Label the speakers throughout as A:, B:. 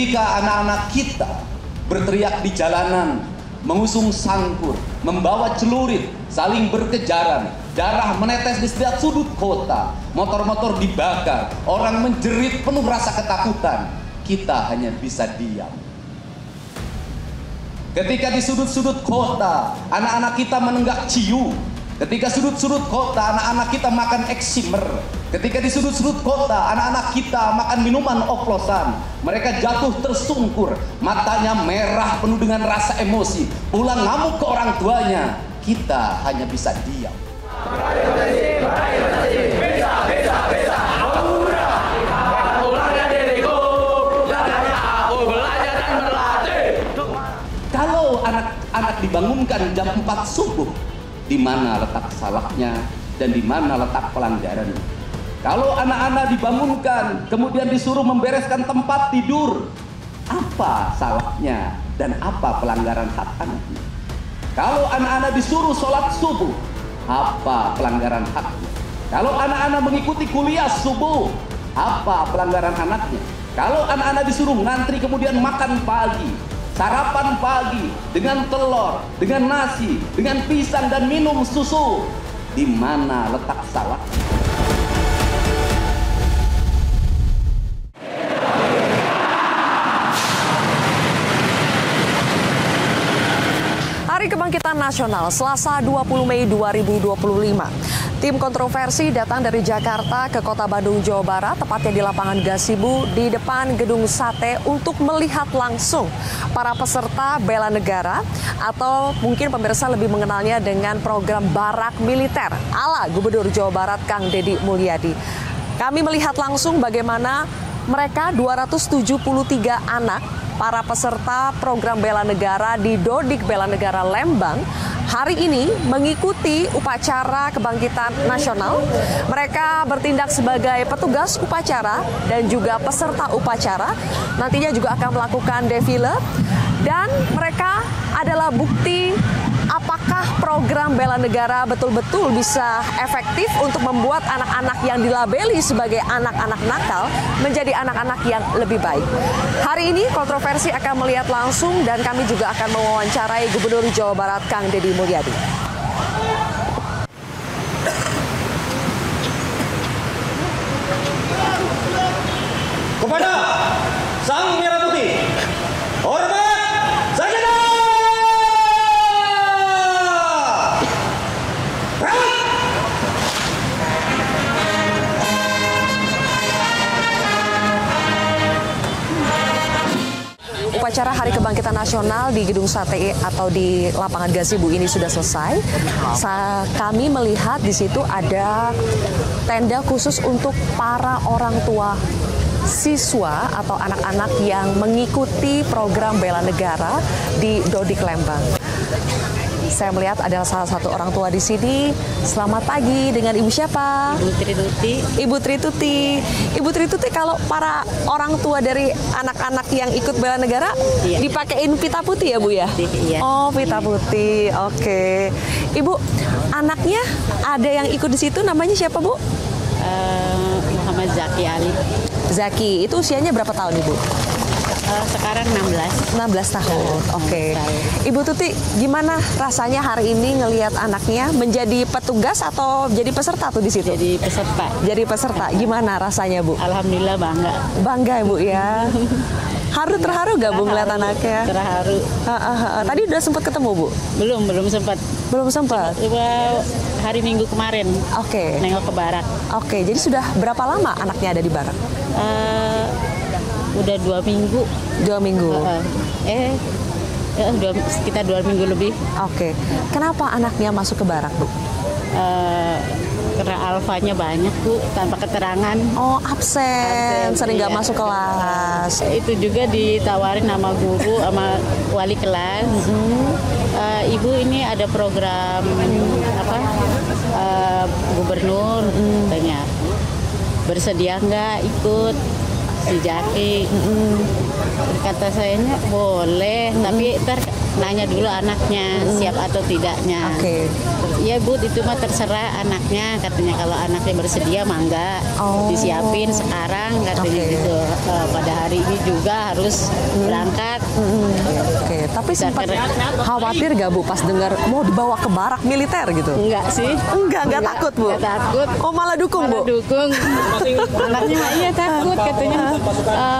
A: Ketika anak-anak kita berteriak di jalanan, mengusung sangkur, membawa celurit, saling berkejaran, darah menetes di setiap sudut kota, motor-motor dibakar, orang menjerit penuh rasa ketakutan, kita hanya bisa diam. Ketika di sudut-sudut kota, anak-anak kita menenggak ciu. Ketika sudut-sudut kota, anak-anak kita makan eksimer. Ketika di sudut-sudut kota, anak-anak kita makan minuman oplosan. Mereka jatuh tersungkur, matanya merah penuh dengan rasa emosi, pulang ngamuk ke orang tuanya. Kita hanya bisa diam. Kalau anak-anak dibangunkan jam 4 subuh, di mana letak salahnya dan di mana letak pelanggarannya? Kalau anak-anak dibangunkan kemudian disuruh membereskan tempat tidur, apa salahnya dan apa pelanggaran hak anaknya? Kalau anak-anak disuruh sholat subuh, apa pelanggaran haknya? Kalau anak-anak mengikuti kuliah subuh, apa pelanggaran anaknya? Kalau anak-anak disuruh ngantri kemudian makan pagi, sarapan pagi dengan telur, dengan nasi, dengan pisang dan minum susu, di mana letak salah?
B: Hari Kebangkitan Nasional, Selasa 20 Mei 2025. Tim kontroversi datang dari Jakarta ke Kota Bandung, Jawa Barat, tepatnya di lapangan Gasibu di depan Gedung Sate untuk melihat langsung para peserta bela negara atau mungkin pemirsa lebih mengenalnya dengan program barak militer ala Gubernur Jawa Barat Kang Deddy Mulyadi. Kami melihat langsung bagaimana mereka 273 anak para peserta program bela negara di Dodik Bela Negara Lembang hari ini mengikuti upacara kebangkitan nasional. Mereka bertindak sebagai petugas upacara dan juga peserta upacara. Nantinya juga akan melakukan defile dan mereka adalah bukti apakah program bela negara betul-betul bisa efektif untuk membuat anak-anak yang dilabeli sebagai anak-anak nakal menjadi anak-anak yang lebih baik. Hari ini kontroversi akan melihat langsung dan kami juga akan mewawancarai Gubernur Jawa Barat Kang Deddy Mulyadi.
C: Kepada Sang Merah Putih, hormat sarjana!
B: Upacara Hari Kebangkitan Nasional di Gedung Sate atau di lapangan Gasibu ini sudah selesai. Kami melihat di situ ada tenda khusus untuk para orang tua siswa atau anak-anak yang mengikuti program bela negara di Dodik Lembang. Saya melihat ada salah satu orang tua di sini. Selamat pagi, dengan Ibu siapa?
D: Ibu Trituti.
B: Ibu Trituti. Ibu Trituti, kalau para orang tua dari anak-anak yang ikut bela negara dipakein pita putih ya Bu ya?
D: Iya.
B: Oh, pita putih. Oke. Ibu, anaknya ada yang ikut di situ, namanya siapa Bu?
D: Muhammad Zaki Ali.
B: Zaki. Itu usianya berapa tahun Ibu?
D: Sekarang 16.
B: 16 tahun. Oke. Ibu Tuti, gimana rasanya hari ini ngelihat anaknya menjadi petugas atau jadi peserta tuh di situ?
D: Jadi peserta.
B: Jadi peserta. Gimana rasanya, Bu?
D: Alhamdulillah bangga.
B: Bangga ya, Bu ya. Terharu gak Bu ngeliat anaknya?
D: Terharu.
B: Tadi udah sempat ketemu, Bu?
D: Belum sempat.
B: Belum sempat.
D: Hari Minggu kemarin.
B: Oke.
D: Nengok ke barak.
B: Oke, jadi sudah berapa lama anaknya ada di barak?
D: Udah 2 minggu.
B: 2 minggu.
D: Sekitar 2 minggu lebih.
B: Oke. Kenapa anaknya masuk ke barak, Bu?
D: Karena alfanya banyak Bu, tanpa keterangan.
B: Oh, absen sering nggak masuk kelas.
D: Itu juga ditawarin sama guru, sama wali kelas. Ibu ini ada program gubernur, tanya bersedia nggak ikut. si Jaki. Kata sayanya boleh, tapi ntar nanya dulu anaknya siap atau tidaknya.
B: Oke.
D: Ya Bu, itu mah terserah anaknya, katanya kalau anaknya bersedia mangga disiapin sekarang katanya gitu. Pada hari ini juga harus berangkat.
B: Oke, tapi sempat khawatir gak Bu pas dengar mau dibawa ke barak militer gitu?
D: Enggak sih.
B: Enggak takut Bu?
D: Enggak takut.
B: Oh malah dukung Bu?
D: Dukung. Anaknya mah iya takut katanya.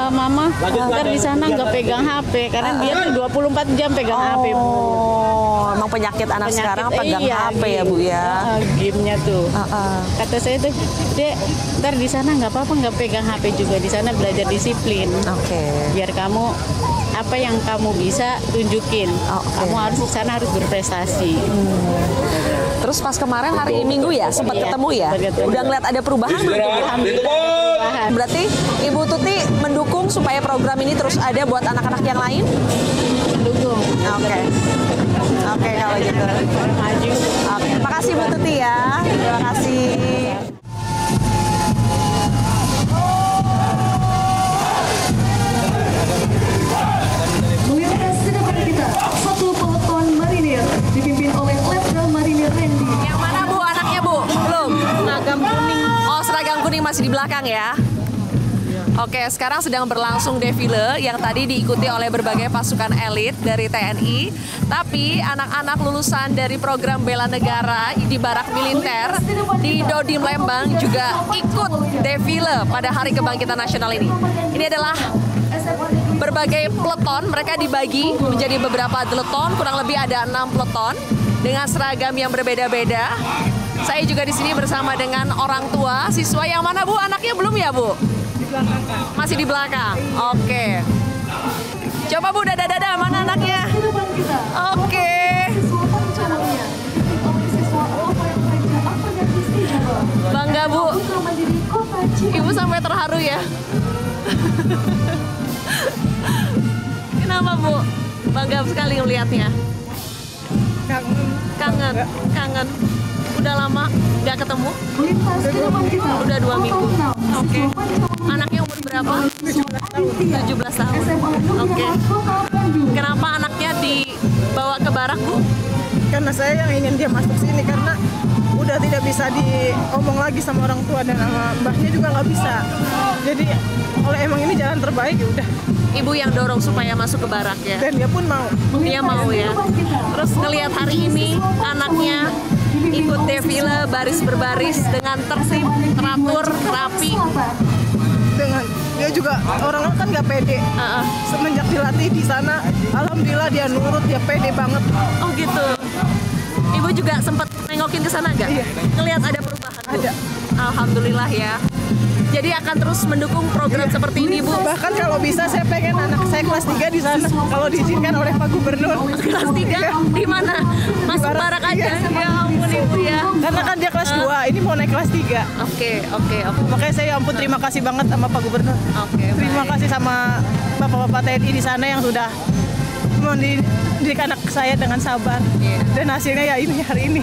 D: Mama ntar di sana nggak pegang HP karena dia tuh 24 jam pegang HP.
B: Oh, emang penyakit anak sekarang pegang HP ya Bu ya?
D: Gamenya tuh. Kata saya tuh, Dek, ntar di sana nggak apa-apa nggak pegang HP juga, di sana belajar disiplin. Biar kamu apa yang kamu bisa tunjukin. Kamu harus di sana harus berprestasi.
B: Terus pas kemarin hari Minggu ya sempat ketemu ya? Udah ngeliat ada perubahan belum? Berarti Ibu Tuti mendukung supaya program ini terus ada buat anak-anak yang lain?
D: Mendukung.
B: Oke, kalau gitu.
D: Maju.
B: Oke, makasih Bu Tuti ya. Terima kasih.
E: Melintasi depan kita, satu peloton marinir dipimpin oleh Letnan Marinir Randy.
B: Yang mana Bu anaknya Bu? Belum? Seragam kuning. Oh, seragam kuning masih di belakang ya? Oke, sekarang sedang berlangsung defile yang tadi diikuti oleh berbagai pasukan elit dari TNI. Tapi anak-anak lulusan dari program bela negara di barak militer di Dodim Lembang juga ikut defile pada Hari Kebangkitan Nasional ini. Ini adalah berbagai peleton, mereka dibagi menjadi beberapa deleton, kurang lebih ada 6 peleton dengan seragam yang berbeda-beda. Saya juga di sini bersama dengan orang tua siswa. Yang mana Bu? Anaknya belum ya Bu? Masih di belakang. Oke. Coba Bu, dada-dada, mana anaknya? Oke. Bangga Bu. Ibu sampai terharu ya. Kenapa Bu? Bangga sekali melihatnya. Kangen. Udah lama nggak ketemu? Udah 2 minggu. Oke. Anaknya umur berapa? 17 tahun. Oke. Kenapa anaknya dibawa ke barak Bu?
F: Karena saya yang ingin dia masuk sini karena udah tidak bisa diomong lagi sama orang tua dan sama mbahnya juga nggak bisa. Jadi kalau emang ini jalan terbaik ya udah.
B: Ibu yang dorong supaya masuk ke barak ya?
F: Dan dia pun mau.
B: Dia mau ya. Terus ngelihat hari ini anaknya ikut defile baris berbaris dengan tertib, teratur, rapi.
F: Dengan dia juga orangnya kan nggak pede. Semenjak dilatih di sana, alhamdulillah dia nurut, dia pede banget.
B: Oh gitu. Ibu juga sempat nengokin ke sana nggak?
F: Iya.
B: Ngelihat ada perubahan Bu?
F: Ada.
B: Alhamdulillah ya. Jadi akan terus mendukung program seperti ini Bu.
F: Bahkan kalau bisa saya pengen anak saya kelas 3 di sana kalau diizinkan oleh Pak Gubernur.
B: Kelas 3 di mana? Masuk barak aja. Ya ampun Ibu ya.
F: Karena kan dia kelas 2, ini mau naik kelas 3.
B: Oke.
F: Makanya saya ampun terima kasih banget sama Pak Gubernur. Terima kasih sama Bapak-bapak TNI di sana yang sudah mendidik anak saya dengan sabar. Dan hasilnya ya ini hari ini.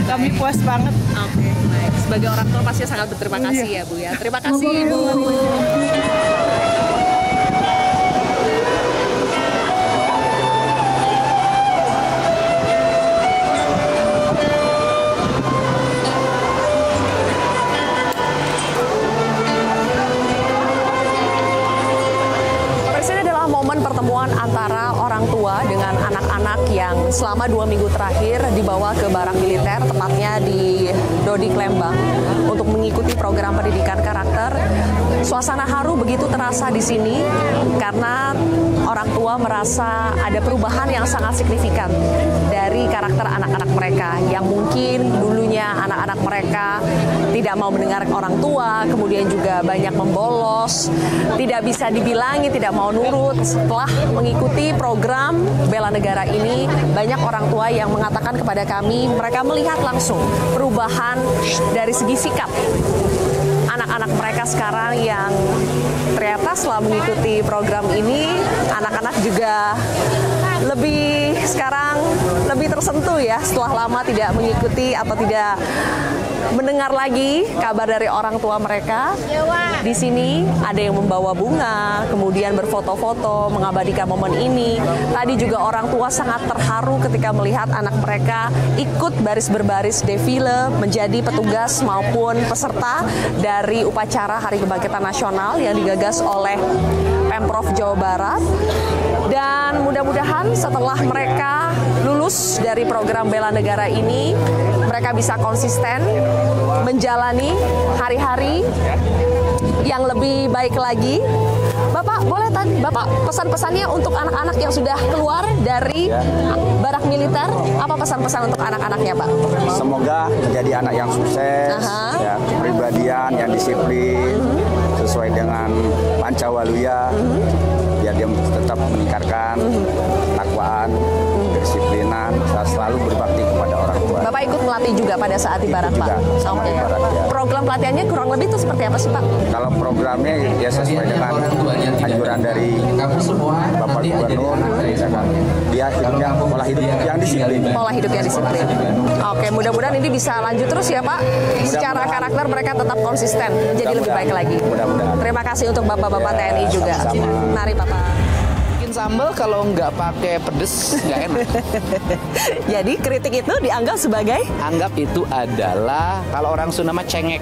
F: Kami puas banget.
B: Oke, baik. Sebagai orang tua pasti sangat berterima kasih ya Bu ya. Terima kasih Ibu. Pertemuan antara orang tua dengan anak-anak yang selama 2 minggu terakhir dibawa ke barak militer, tepatnya di Dodik Lembang, untuk mengikuti program pendidikan karakter. Suasana haru begitu terasa di sini karena orang tua merasa ada perubahan yang sangat signifikan dari karakter anak-anak mereka yang mungkin dulunya anak-anak mereka tidak mau mendengar orang tua, kemudian juga banyak membolos, tidak bisa dibilangi, tidak mau nurut. Setelah mengikuti program bela negara ini, banyak orang tua yang mengatakan kepada kami mereka melihat langsung perubahan dari segi sikap anak-anak mereka sekarang yang ternyata setelah mengikuti program ini, anak-anak juga sekarang lebih tersentuh ya setelah lama tidak mengikuti atau tidak mendengar lagi kabar dari orang tua mereka. Di sini ada yang membawa bunga, kemudian berfoto-foto, mengabadikan momen ini. Tadi juga orang tua sangat terharu ketika melihat anak mereka ikut baris berbaris defile menjadi petugas maupun peserta dari upacara Hari Kebangkitan Nasional yang digagas oleh Pemprov Jawa Barat. Dan mudah-mudahan setelah mereka lulus dari program Bela Negara ini, mereka bisa konsisten menjalani hari-hari yang lebih baik lagi. Bapak, boleh tadi Bapak pesan-pesannya untuk anak-anak yang sudah keluar dari barak militer, apa pesan-pesan untuk anak-anaknya, Pak?
G: Semoga menjadi anak yang sukses, ya, kepribadian yang disiplin, sesuai dengan Pancawaluya, biar dia tetap meningkatkan takwaan, kedisiplinan, selalu berbakti kepada orang tua.
B: Bapak ikut melatih juga pada saat di barak, Pak?
G: Sama di barak, ya.
B: Program pelatihannya kurang lebih itu seperti apa sih, Pak?
G: Kalau programnya ya sesuai dengan anjuran dari Bapak Gubernur, ya kan? Dia hidupnya pola hidup yang disiplin.
B: Pola hidup yang disiplin. Oke, mudah-mudahan ini bisa lanjut terus ya, Pak. Secara karakter mereka tetap konsisten, jadi lebih baik lagi. Terima kasih untuk Bapak-Bapak TNI juga. Mari, Bapak.
H: Bikin sambal kalau nggak pakai pedes nggak enak.
B: Jadi kritik itu dianggap sebagai?
H: Anggap itu adalah kalau orang Sunda mah cengek.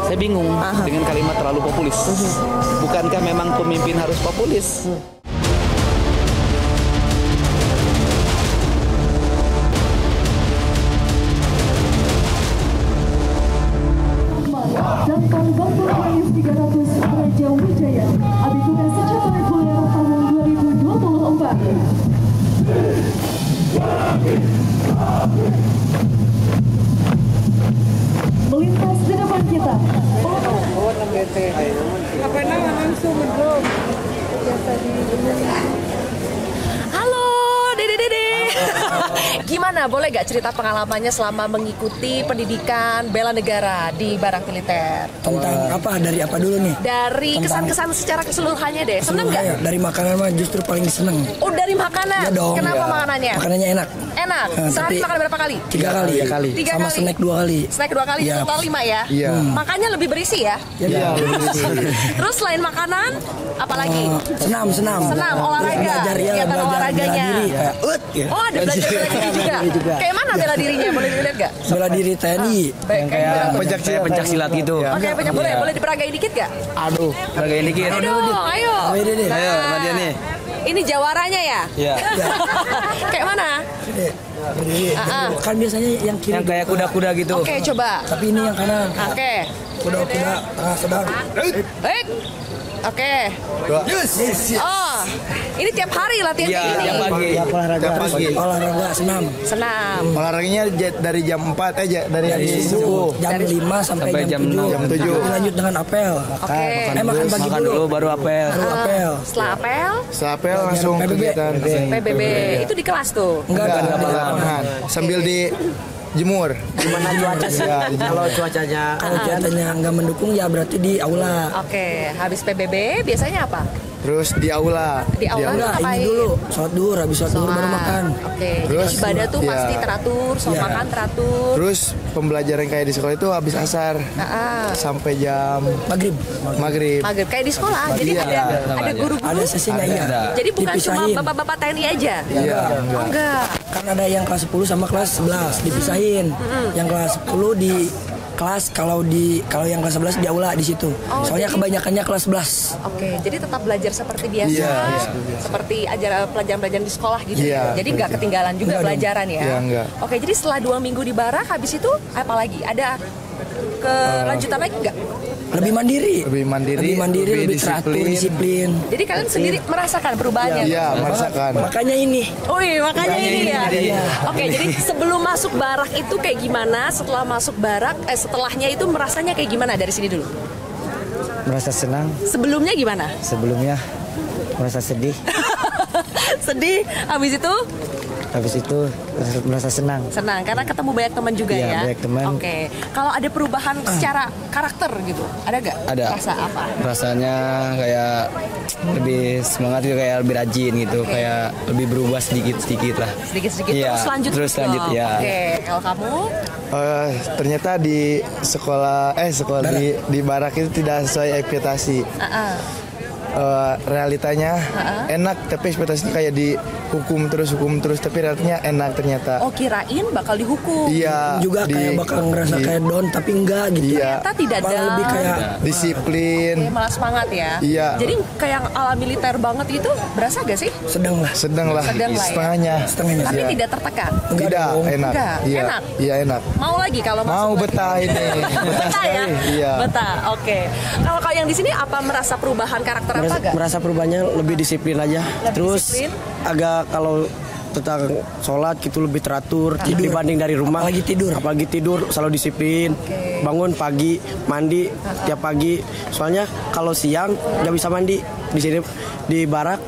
H: Saya bingung dengan kalimat terlalu populis. Bukankah memang pemimpin harus populis?
E: Dan Bangpur AIS 300 Raja Wijaya, abitur secara reguler tahun 2024. Melintas di depan kita.
B: Halo, Dede. Gimana, boleh gak cerita pengalamannya selama mengikuti pendidikan bela negara di barak militer?
I: Tentang apa? Dari apa dulu nih?
B: Dari kesan-kesan secara keseluruhannya deh. Seneng gak?
I: Ya, dari makanan mah justru paling seneng.
B: Oh, dari makanan?
I: Ya dong.
B: Kenapa makanannya?
I: Makanannya enak.
B: Enak? Sehari makan berapa kali?
I: 3 kali.
B: 3 kali.
I: Sama snack 2 kali.
B: Snack 2 kali,
I: Ya.
B: total 5 ya?
I: Iya.
B: Makannya lebih berisi ya?
I: Iya.
B: Terus selain makanan, apa lagi?
I: Senam.
B: Senam, olahraga.
I: Belajar ya,
B: Kegiatan
I: bela
B: olahraganya.
I: diri. Kayak, ya.
B: Oh, ada belajar bela diri juga. Kayak mana bela dirinya? Boleh dilihat gak?
I: Bela diri TNI.
B: Kayak
H: pencak silat gitu.
B: Oke, boleh diperagain dikit gak?
H: Aduh, peragain dikit.
B: Ayo dong, ayo.
H: Ayo, Nadia nih.
B: Ini jawaranya ya?
H: Iya.
B: Kayak mana?
I: Kan biasanya yang kiri.
H: Yang kayak kuda-kuda gitu.
B: Oke, coba.
I: Tapi ini yang kanan.
B: Oke.
I: Kuda-kuda tengah sedang.
B: Oke. Oh, ini tiap hari latihan
H: Iya,
B: ini.
H: tiap pagi.
I: Tiap pagi. Olahraga senam.
B: Senam.
J: Olahraganya dari jam 4 aja dari subuh.
I: Jam 5 sampai jam 7. Lanjut dengan apel.
B: Oke.
I: Makan pagi dulu.
H: Baru apel.
B: Setelah apel?
J: Setelah apel langsung kegiatan
B: PBB. Itu di kelas tuh?
J: Enggak lapangan. Sambil di jemur.
I: Gimana cuaca sih? Kalau cuacanya nggak mendukung ya berarti di aula.
B: Oke, habis PBB biasanya apa?
J: Terus di aula.
B: Di aula ngapain?
I: Ini dulu, sholat duhur, habis sholat duhur baru makan.
B: Oke,
J: Terus,
B: jadi ibadah tuh
J: iya.
B: pasti teratur, sholat makan teratur.
J: Terus pembelajaran kayak di sekolah itu habis asar sampai jam
I: maghrib.
B: Maghrib kayak di sekolah. Jadi ada guru-guru.
I: Ada sesinya iya.
B: Jadi bukan cuma
I: Dipisahin.
B: bapak-bapak TNI aja.
J: Iya.
B: Oh, enggak.
I: Kan ada yang kelas 10 sama kelas 11 dipisahin. Yang kelas 10 di kelas, kalau yang kelas 11 di aula di situ. Soalnya kebanyakannya kelas 11.
B: Oke, jadi tetap belajar seperti biasa.
J: Iya.
B: Seperti pelajaran-pelajaran di sekolah gitu.
J: Iya,
B: Jadi nggak ketinggalan juga
I: Enggak dong.
B: pelajaran ya.
J: Iya, enggak.
B: Oke, jadi setelah 2 minggu di barak, habis itu apa lagi? Ada kelanjutan lagi nggak?
I: Lebih mandiri, lebih teratur, disiplin.
B: Jadi kalian sendiri merasakan perubahannya?
J: Iya, merasakan.
I: Makanya ini.
B: Makanya ini ya. Oke, jadi sebelum masuk barak itu kayak gimana? Setelah masuk barak, setelahnya itu merasanya kayak gimana? Dari sini dulu.
K: Merasa senang.
B: Sebelumnya gimana?
K: Sebelumnya merasa sedih.
B: Sedih. Habis itu
K: merasa senang.
B: Senang karena ketemu banyak teman juga
K: Iya,
B: ya.
K: banyak teman.
B: Oke. Kalau ada perubahan secara karakter gitu, ada gak?
H: Ada.
B: Rasa apa?
H: Rasanya kayak lebih semangat gitu, kayak lebih rajin gitu, kayak lebih berubah sedikit-sedikit lah.
B: Sedikit-sedikit
H: Iya,
B: terus lanjut.
H: terus lanjut, ya.
B: Oke. Kalau kamu?
J: Ternyata di sekolah di Barak itu tidak sesuai ekspektasi. Realitanya enak, tapi ekspektasinya kayak hukum terus, tapi realitanya enak ternyata.
B: Oh, kirain bakal dihukum.
J: Iya.
I: Juga kayak bakal ngerasa kayak down, tapi enggak gitu.
J: Iya.
B: Ternyata tidak ada.
I: Lebih kayak
J: disiplin.
B: Oke, malah semangat ya.
J: Iya.
B: Jadi kayak ala militer banget gitu, berasa gak sih?
J: Sedang lah. Setengahnya.
B: Tapi
J: Iya.
B: tidak tertekan.
J: Tidak, enak.
B: Enggak,
J: Iya.
B: enak.
J: Iya, enak.
B: Mau lagi kalau
J: Mau
B: masuk
J: betah
B: lagi.
J: ini.
B: Betah ya?
J: Iya.
B: Betah, oke. Kalau yang di sini apa merasa perubahan karakter apa gak?
K: Merasa perubahannya lebih disiplin aja. Terus
B: disiplin?
K: agak kalau tentang sholat gitu lebih teratur dibanding dari rumah. Apalagi tidur selalu disiplin. Bangun pagi, mandi tiap pagi. Soalnya kalau siang nggak bisa mandi. Di sini di Barak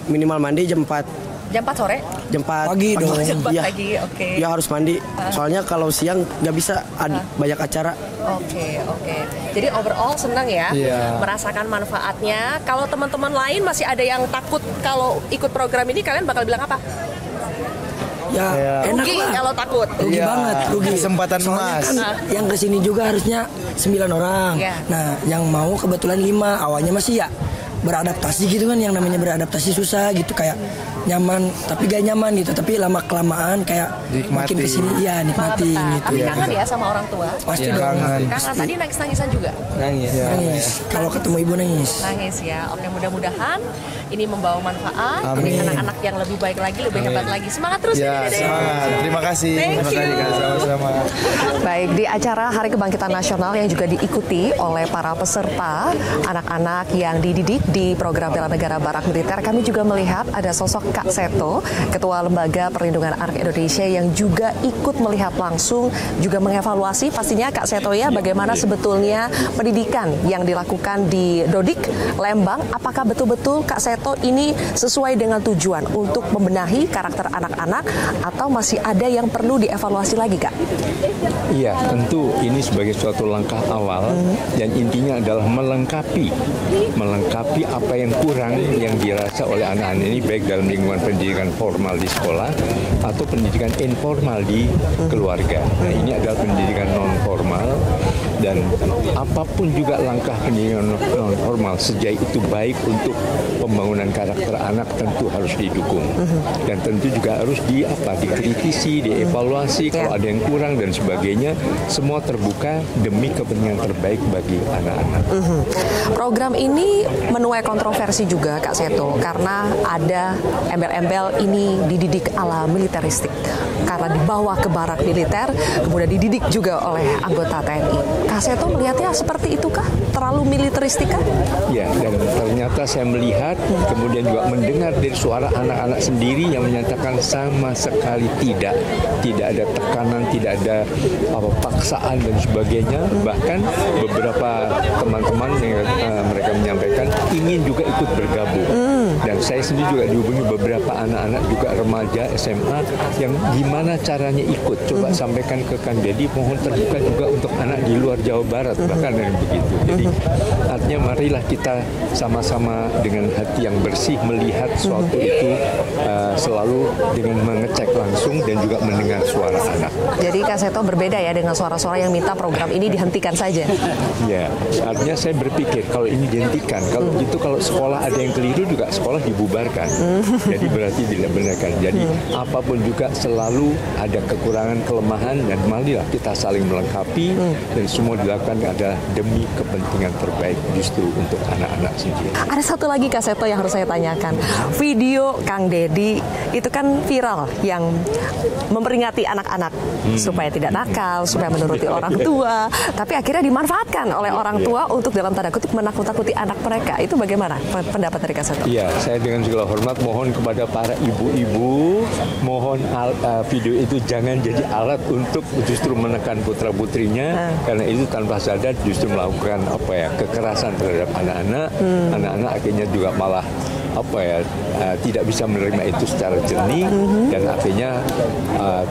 K: minimal mandi jam 4.
B: Jam 4 sore?
K: Jam 4
I: pagi dong.
B: Jam 4
K: Iya.
B: pagi, oke.
K: Ya harus mandi. Soalnya kalau siang nggak bisa banyak acara.
B: Oke. Jadi overall senang ya, merasakan manfaatnya. Kalau teman-teman lain masih ada yang takut kalau ikut program ini, kalian bakal bilang apa?
I: Ya, enak
B: Rugi
I: lah.
B: kalau takut.
I: Rugi banget, rugi.
J: Kesempatan
I: Soalnya
J: emas.
I: kan yang kesini juga harusnya 9 orang.
B: Iya.
I: Nah, yang mau kebetulan 5. Awalnya masih ya beradaptasi gitu kan, yang namanya beradaptasi susah gitu, kayak nyaman tapi gak nyaman gitu, tapi lama kelamaan kayak makin kesini ya nikmatin gitu.
B: Tapi kangen ya sama orang tua?
I: Pasti dong.
B: Kangen. Tadi nangis-nangisan juga?
I: Nangis. Kalau ketemu ibu nangis.
B: Nangis ya. Oke, mudah-mudahan ini membawa manfaat untuk anak-anak yang lebih baik lagi, lebih hebat lagi. Semangat terus
J: Ya,
B: Dede.
J: semangat. Terima kasih.
B: Thank
J: Terima kasih,
B: you.
J: Kak. Sama-sama.
B: Baik, di acara Hari Kebangkitan Nasional yang juga diikuti oleh para peserta anak-anak yang dididik di program Bela Negara Barak Militer, kami juga melihat ada sosok Kak Seto, Ketua Lembaga Perlindungan Anak Indonesia, yang juga ikut melihat langsung, juga mengevaluasi pastinya Kak Seto ya, bagaimana sebetulnya pendidikan yang dilakukan di Dodik Lembang. Apakah betul-betul Kak Seto ini sesuai dengan tujuan untuk membenahi karakter anak-anak, atau masih ada yang perlu dievaluasi lagi, Kak?
L: Iya, tentu ini sebagai suatu langkah awal dan intinya adalah melengkapi apa yang kurang yang dirasa oleh anak-anak ini, baik dalam lingkungan pendidikan formal di sekolah atau pendidikan informal di keluarga. Nah, ini adalah pendidikan non formal, dan apapun juga langkah pendidikan non formal sejauh itu baik untuk pembangunan karakter anak tentu harus didukung, dan tentu juga harus dikritisi, dievaluasi kalau ada yang kurang dan sebagainya. Semua terbuka demi kepentingan terbaik bagi anak-anak.
B: Program ini menuai kontroversi juga, Kak Seto, karena ada embel-embel ini dididik ala militeristik, karena dibawa ke barak militer, kemudian dididik juga oleh anggota TNI. Kak Seto melihatnya seperti itu kah? Terlalu militeristik kah?
L: Ya, dan ternyata saya melihat, kemudian juga mendengar dari suara anak-anak sendiri yang menyatakan sama sekali tidak ada tekanan, tidak ada paksaan dan sebagainya. Bahkan beberapa teman-teman yang mereka menyampaikan ingin juga ikut bergabung. Dan saya sendiri juga dihubungi beberapa anak-anak juga remaja SMA yang gimana caranya ikut. Coba sampaikan ke Kang Deddy, mohon terbuka juga untuk anak di luar Jawa Barat, bahkan yang begitu. Jadi artinya marilah kita sama-sama dengan hati yang bersih melihat suatu itu selalu dengan mengecek langsung dan juga mendengar suara anak.
B: Jadi Kak Seto berbeda ya dengan suara-suara yang minta program ini dihentikan saja.
L: Ya, artinya saya berpikir kalau ini dihentikan, kalau itu kalau sekolah ada yang keliru juga sekolah dibubarkan. Jadi berarti tidak benar kan. Jadi apapun juga selalu ada kekurangan, kelemahan, dan marilah kita saling melengkapi dan semua dilakukan adalah demi kepentingan terbaik justru untuk anak-anak sendiri.
B: Ada satu lagi Kak Seto yang harus saya tanyakan. Video Kang Deddy itu kan viral yang memperingati anak-anak supaya tidak nakal, supaya menuruti orang tua, tapi akhirnya dimanfaatkan oleh orang tua untuk dalam tanda kutip menakut-nakuti anak mereka. Itu bagaimana pendapat dari Kak Seto?
L: Iya, saya dengan segala hormat mohon kepada para ibu-ibu, mohon video itu jangan jadi alat untuk justru menekan putra-putrinya, karena itu tanpa sadar justru melakukan kekerasan terhadap anak-anak. Anak-anak akhirnya juga malah tidak bisa menerima itu secara jernih, dan akhirnya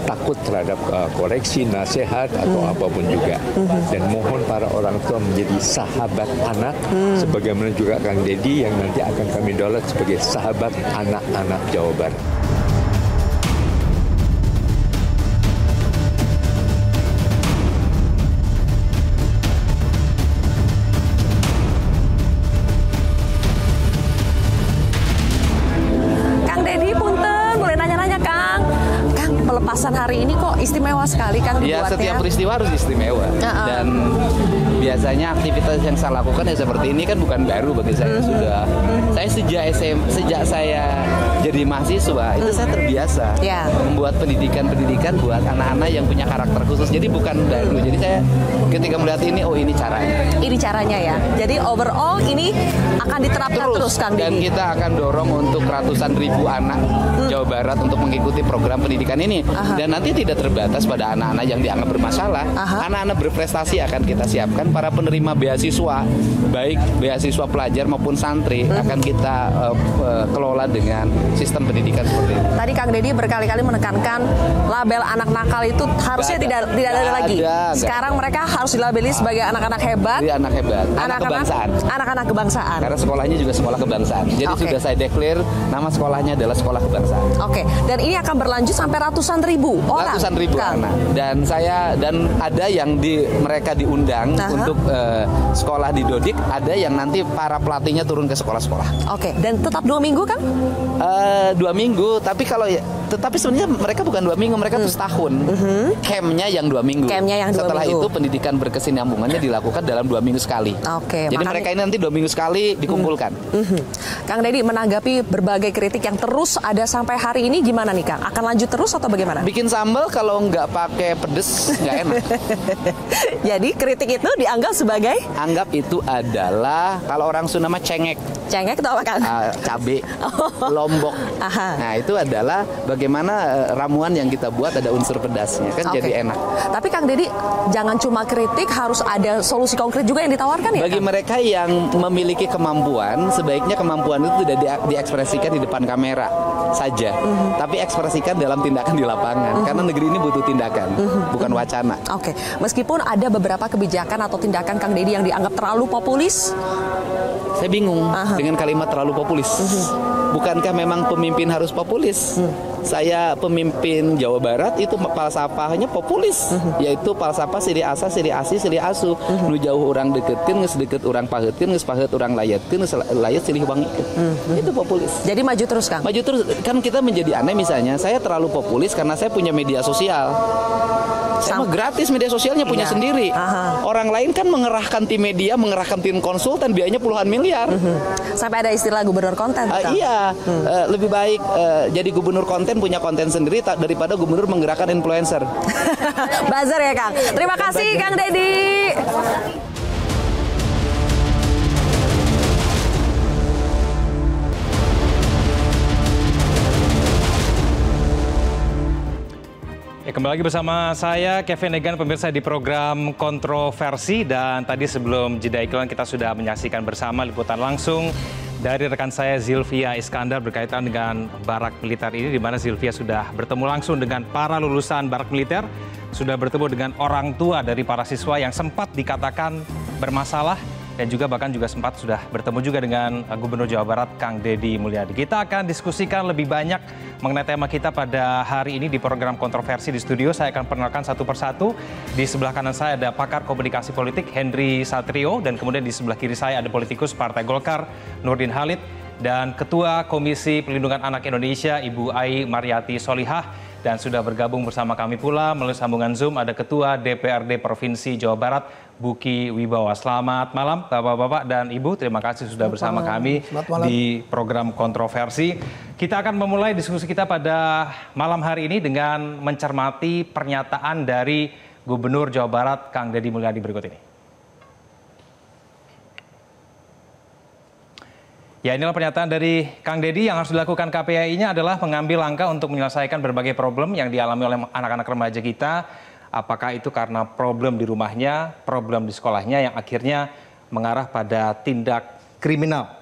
L: takut terhadap koreksi, nasihat atau apapun juga. Dan mohon para orang tua menjadi sahabat anak, sebagaimana juga Kang Deddy yang nanti akan kami daulat sebagai sahabat anak-anak Jawa Barat.
B: pelepasan hari ini kok istimewa sekali Kang
H: Ya,
B: dibuatnya.
H: setiap peristiwa harus istimewa. Dan biasanya aktivitas yang saya lakukan ya seperti ini kan bukan baru bagi saya. Saya sejak saya jadi mahasiswa itu saya terbiasa membuat pendidikan buat anak-anak yang punya karakter khusus. Jadi bukan baru. Jadi saya ketika melihat ini, oh ini caranya.
B: Ini caranya ya. Jadi overall ini akan diterapkan terus Kang Dedi.
H: Dan kita akan dorong untuk ratusan ribu anak Jawa Barat untuk mengikuti program pendidikan ini. Dan nanti tidak terbatas pada anak-anak yang dianggap bermasalah. Anak-anak berprestasi akan kita siapkan. Para penerima beasiswa, baik beasiswa pelajar maupun santri, akan kita kelola dengan sistem pendidikan seperti ini.
B: Tadi Kang Dedi berkali-kali menekankan label anak nakal itu harusnya tidak ada lagi. Sekarang mereka harus dilabeli sebagai anak-anak hebat.
H: Anak hebat, anak kebangsaan.
B: Anak-anak kebangsaan.
H: Karena sekolahnya juga sekolah kebangsaan. Jadi sudah saya declare nama sekolahnya adalah sekolah kebangsaan.
B: Oke, dan ini akan berlanjut sampai ratusan ribu orang.
H: Ratusan ribu anak. Dan ada yang mereka diundang untuk sekolah di Dodik, ada yang nanti para pelatihnya turun ke sekolah-sekolah.
B: Oke, dan tetap 2 minggu kan?
H: 2 minggu, tapi sebenarnya mereka bukan 2 minggu, mereka tuh setahun. Campnya yang 2 minggu. Setelah itu pendidikan berkesinambungannya dilakukan dalam 2 minggu sekali.
B: Oke.
H: Jadi mereka ini nanti 2 minggu sekali dikumpulkan.
B: Kang Dedi, menanggapi berbagai kritik yang terus ada sampai hari ini gimana nih Kang? Akan lanjut terus atau bagaimana?
H: Bikin sambal kalau nggak pakai pedes nggak enak.
B: Jadi kritik itu dianggap sebagai?
H: Anggap itu adalah kalau orang Sunda mah cengek.
B: Cengek itu apa Kang?
H: Cabe, lombok. Nah itu adalah bagaimana ramuan yang kita buat ada unsur pedasnya kan jadi enak.
B: Tapi Kang Dedi, jangan cuma kritik, harus ada solusi konkret juga yang ditawarkan ya?
H: Bagi mereka yang memiliki kemampuan, sebaiknya kemampuan itu tidak diekspresikan di depan kamera saja, tapi ekspresikan dalam tindakan di lapangan. Karena negeri ini butuh tindakan, bukan wacana.
B: Oke, meskipun ada beberapa kebijakan atau tindakan Kang Dedi yang dianggap terlalu populis,
H: saya bingung dengan kalimat terlalu populis. Bukankah memang pemimpin harus populis? Saya pemimpin Jawa Barat itu falsafahnya populis, yaitu falsafah siri asa, siri asi, siri asu. Nu jauh orang deketin, nges deket orang pahetin, nges pahet orang layatkeun, layat silih wangikeun. Itu populis.
B: Jadi maju terus Kang?
H: Maju terus. Kan kita menjadi aneh misalnya, saya terlalu populis karena saya punya media sosial. Saya mah gratis media sosialnya punya sendiri. Orang lain kan mengerahkan tim media, mengerahkan tim konsultan, biayanya puluhan miliar.
B: Sampai ada istilah gubernur konten.
H: Iya, lebih baik jadi gubernur konten, punya konten sendiri daripada gubernur menggerakkan influencer.
B: Buzzer ya Kang. Terima kasih Kang Dedi.
M: Kembali lagi bersama saya Kevin Egan, pemirsa di program Kontroversi. Dan tadi sebelum jeda iklan kita sudah menyaksikan bersama liputan langsung dari rekan saya Zilvia Iskandar berkaitan dengan barak militer ini, di mana Zilvia sudah bertemu langsung dengan para lulusan barak militer, sudah bertemu dengan orang tua dari para siswa yang sempat dikatakan bermasalah, dan juga bahkan juga sempat sudah bertemu juga dengan Gubernur Jawa Barat Kang Dedi Mulyadi. Kita akan diskusikan lebih banyak mengenai tema kita pada hari ini di program Kontroversi. Di studio saya akan perkenalkan satu persatu. Di sebelah kanan saya ada pakar komunikasi politik Henry Satrio, dan kemudian di sebelah kiri saya ada politikus Partai Golkar Nurdin Halid, dan Ketua Komisi Pelindungan Anak Indonesia Ibu Ai Mariati Solihah. Dan sudah bergabung bersama kami pula melalui sambungan Zoom ada Ketua DPRD Provinsi Jawa Barat Buki Wibawa. Selamat malam Bapak-Bapak dan Ibu, terima kasih sudah bersama kami di program Kontroversi. Kita akan memulai diskusi kita pada malam hari ini dengan mencermati pernyataan dari Gubernur Jawa Barat Kang Dedi Mulyadi berikut ini. Ya, inilah pernyataan dari Kang Dedi. Yang harus dilakukan KPAI-nya adalah mengambil langkah untuk menyelesaikan berbagai problem yang dialami oleh anak-anak remaja kita. Apakah itu karena problem di rumahnya, problem di sekolahnya yang akhirnya mengarah pada tindak kriminal.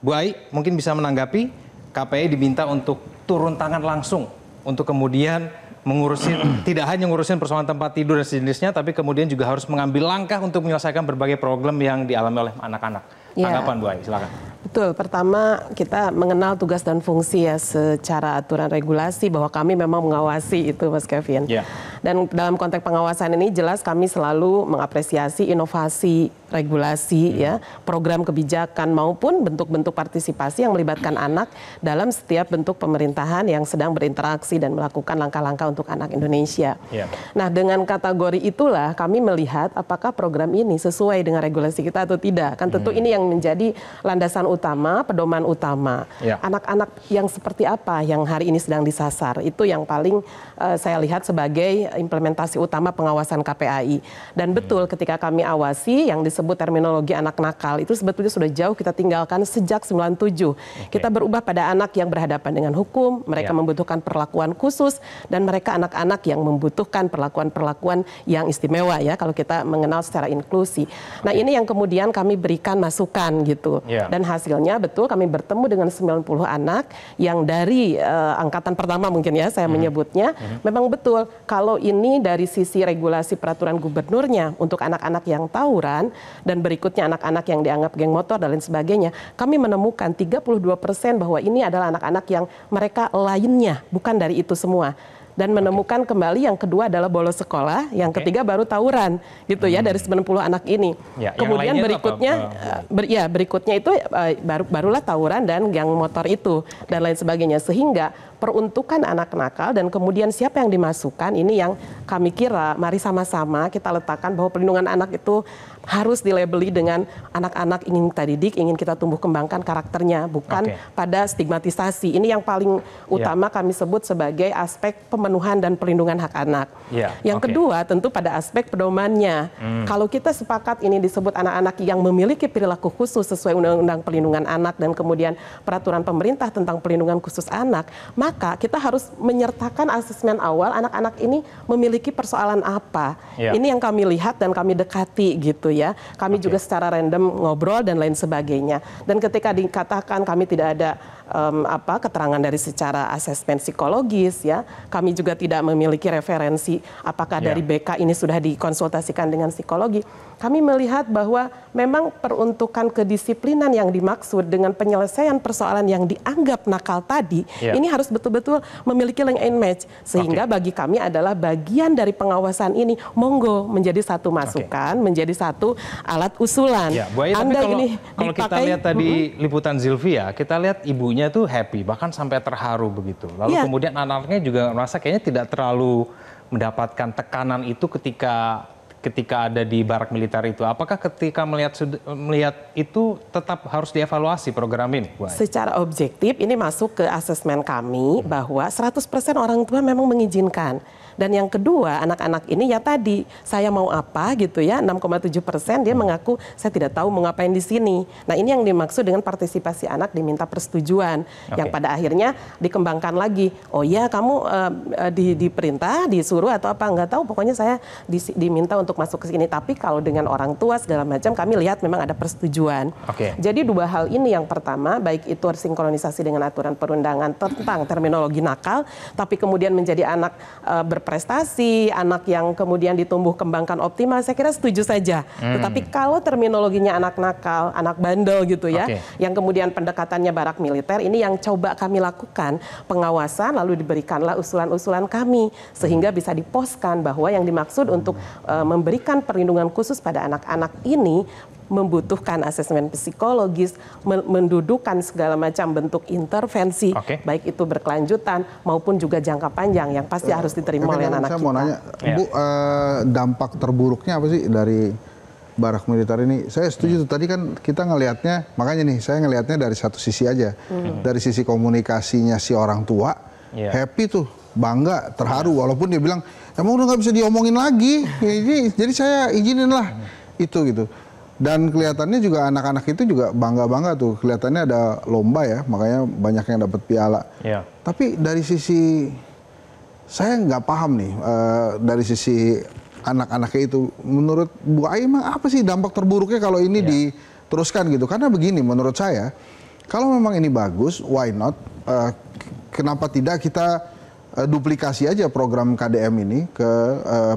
M: Bu Ai mungkin bisa menanggapi, KPAI diminta untuk turun tangan langsung untuk kemudian mengurusin, tidak hanya ngurusin persoalan tempat tidur dan sejenisnya, tapi kemudian juga harus mengambil langkah untuk menyelesaikan berbagai problem yang dialami oleh anak-anak. Tanggapan Bu Ai, silakan.
N: Betul, pertama kita mengenal tugas dan fungsi ya secara aturan regulasi bahwa kami memang mengawasi itu Mas Kevin. Dan dalam konteks pengawasan ini jelas kami selalu mengapresiasi inovasi regulasi, ya, program kebijakan maupun bentuk-bentuk partisipasi yang melibatkan anak dalam setiap bentuk pemerintahan yang sedang berinteraksi dan melakukan langkah-langkah untuk anak Indonesia. Nah, dengan kategori itulah kami melihat apakah program ini sesuai dengan regulasi kita atau tidak. Kan tentu ini yang menjadi landasan utama, pedoman utama. Anak-anak yang seperti apa yang hari ini sedang disasar, itu yang paling saya lihat sebagai implementasi utama pengawasan KPAI. Dan betul ketika kami awasi yang disebut terminologi anak nakal itu sebetulnya sudah jauh kita tinggalkan sejak 97. Kita berubah pada anak yang berhadapan dengan hukum, mereka membutuhkan perlakuan khusus, dan mereka anak-anak yang membutuhkan perlakuan-perlakuan yang istimewa, ya, kalau kita mengenal secara inklusi. Nah, ini yang kemudian kami berikan masukan gitu. Dan hasilnya betul kami bertemu dengan 90 anak yang dari angkatan pertama mungkin, ya, saya menyebutnya. Memang betul kalau ini dari sisi regulasi peraturan gubernurnya untuk anak-anak yang tawuran dan berikutnya anak-anak yang dianggap geng motor dan lain sebagainya, kami menemukan 32% bahwa ini adalah anak-anak yang mereka lainnya, bukan dari itu semua. Dan menemukan kembali yang kedua adalah bolos sekolah, yang ketiga baru tawuran, gitu ya, dari 90 anak ini. Kemudian berikutnya, berikutnya itu barulah tawuran dan gang motor itu dan lain sebagainya. Sehingga peruntukan anak nakal dan kemudian siapa yang dimasukkan, ini yang kami kira mari sama-sama kita letakkan bahwa perlindungan anak itu harus dilabeli dengan anak-anak ingin kita didik, ingin kita tumbuh kembangkan karakternya, bukan pada stigmatisasi. Ini yang paling utama kami sebut sebagai aspek pemenuhan dan perlindungan hak anak. Yang kedua tentu pada aspek pedomannya. Kalau kita sepakat ini disebut anak-anak yang memiliki perilaku khusus sesuai Undang-Undang Perlindungan Anak dan kemudian peraturan pemerintah tentang perlindungan khusus anak, maka kita harus menyertakan asesmen awal anak-anak ini memiliki persoalan apa. Ini yang kami lihat dan kami dekati gitu, ya. Kami juga secara random ngobrol dan lain sebagainya. Dan ketika dikatakan kami tidak ada keterangan dari secara asesmen psikologis, ya, kami juga tidak memiliki referensi apakah dari BK ini sudah dikonsultasikan dengan psikologi. Kami melihat bahwa memang peruntukan kedisiplinan yang dimaksud dengan penyelesaian persoalan yang dianggap nakal tadi, ini harus betul-betul memiliki link and match. Sehingga bagi kami adalah bagian dari pengawasan ini, monggo menjadi satu masukan, menjadi satu alat usulan.
M: Bu Aya, tapi kalau kita lihat tadi liputan Zilvia, kita lihat ibunya tuh happy, bahkan sampai terharu begitu. Lalu kemudian anak-anaknya juga merasa kayaknya tidak terlalu mendapatkan tekanan itu ketika ada di barak militer itu. Apakah ketika melihat itu tetap harus dievaluasi program ini, Bu Aya?
N: Secara objektif ini masuk ke asesmen kami bahwa 100% orang tua memang mengizinkan. Dan yang kedua, anak-anak ini ya tadi, saya mau apa gitu ya, 6,7% dia mengaku saya tidak tahu mau ngapain di sini. Nah, ini yang dimaksud dengan partisipasi anak diminta persetujuan. Yang pada akhirnya dikembangkan lagi. Oh ya, kamu diperintah, disuruh atau apa, nggak tahu. Pokoknya saya diminta untuk masuk ke sini. Tapi kalau dengan orang tua segala macam, kami lihat memang ada persetujuan. Jadi dua hal ini yang pertama, baik itu sinkronisasi dengan aturan perundangan tentang terminologi nakal, tapi kemudian menjadi anak berprestasi, anak yang kemudian ditumbuh kembangkan optimal, saya kira setuju saja. Tetapi kalau terminologinya anak nakal, anak bandel gitu ya, yang kemudian pendekatannya barak militer, ini yang coba kami lakukan pengawasan, lalu diberikanlah usulan-usulan kami sehingga bisa diposkan bahwa yang dimaksud untuk memberikan perlindungan khusus pada anak-anak ini membutuhkan asesmen psikologis, mendudukan segala macam bentuk intervensi, baik itu berkelanjutan maupun juga jangka panjang yang pasti harus diterima oleh anak-anak kita.
O: Saya mau nanya, Bu, dampak terburuknya apa sih dari barak militer ini? Saya setuju tuh, tadi kan kita ngelihatnya, makanya nih saya ngelihatnya dari satu sisi aja, dari sisi komunikasinya si orang tua, happy tuh, bangga, terharu, walaupun dia bilang, emang udah nggak bisa diomongin lagi, jadi saya izinin lah, itu gitu. Dan kelihatannya juga anak-anak itu juga bangga-bangga tuh. Kelihatannya ada lomba ya, makanya banyak yang dapat piala. Tapi dari sisi, saya nggak paham nih, dari sisi anak-anaknya itu. Menurut Bu Aya, emang apa sih dampak terburuknya kalau ini diteruskan gitu? Karena begini, menurut saya, kalau memang ini bagus, why not? Kenapa tidak kita duplikasi aja program KDM ini ke